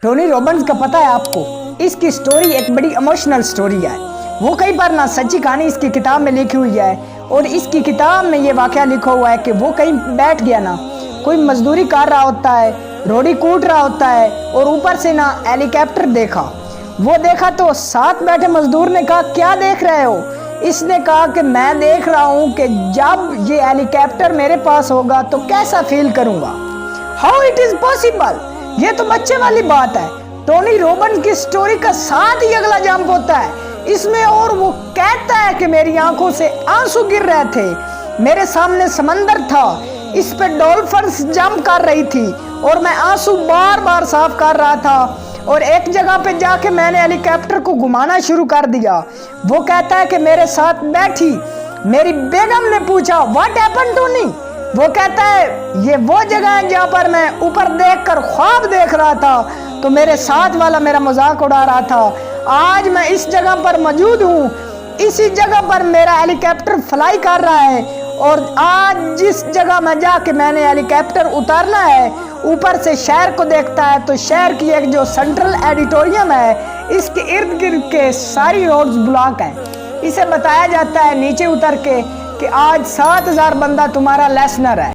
Tony Robbins का पता है आपको, इसकी स्टोरी एक बड़ी इमोशनल स्टोरी है। वो कई बार ना सच्ची कहानी इसकी किताब में लिखी हुई है और इसकी किताब में ये वाकया लिखा हुआ है कि वो कहीं बैठ गया ना, कोई मजदूरी कर रहा होता है, रोड़ी कूट रहा होता है और ऊपर से ना हेलीकॉप्टर देखा। वो देखा तो साथ बैठे मजदूर ने कहा, क्या देख रहे हो? इसने कहा कि मैं देख रहा हूँ कि जब ये हेलीकॉप्टर मेरे पास होगा तो कैसा फील करूँगा। How it is possible? ये तो बच्चे वाली बात है। टोनी रॉबिन्स की स्टोरी का साथ ही अगला जंप होता है इसमें और वो कहता है कि मेरी आंखों से आंसू गिर रहे थे, मेरे सामने समंदर था, इस पे डॉल्फिन्स जंप कर रही थी और मैं आंसू बार बार साफ कर रहा था और एक जगह पे जाके मैंने हेलीकॉप्टर को घुमाना शुरू कर दिया। वो कहता है कि मेरे साथ बैठी मेरी बेगम ने पूछा, व्हाट हैपेंड टोनी? वो कहता है ये वो जगह है जहाँ पर मैं ऊपर देखकर ख्वाब देख रहा था तो मेरे साथ वाला मेरा मजाक उड़ा रहा था। आज मैं इस जगह पर मौजूद हूँ, इसी जगह पर मेरा हेलीकॉप्टर फ्लाई कर रहा है और आज जिस जगह में जाके मैंने हेलीकॉप्टर उतारना है ऊपर से शहर को देखता है तो शहर की एक जो सेंट्रल ऑडिटोरियम है इसके इर्द गिर्द के सारी रोड्स ब्लॉक है। इसे बताया जाता है नीचे उतर के कि आज 7000 बंदा तुम्हारा लिसनर है।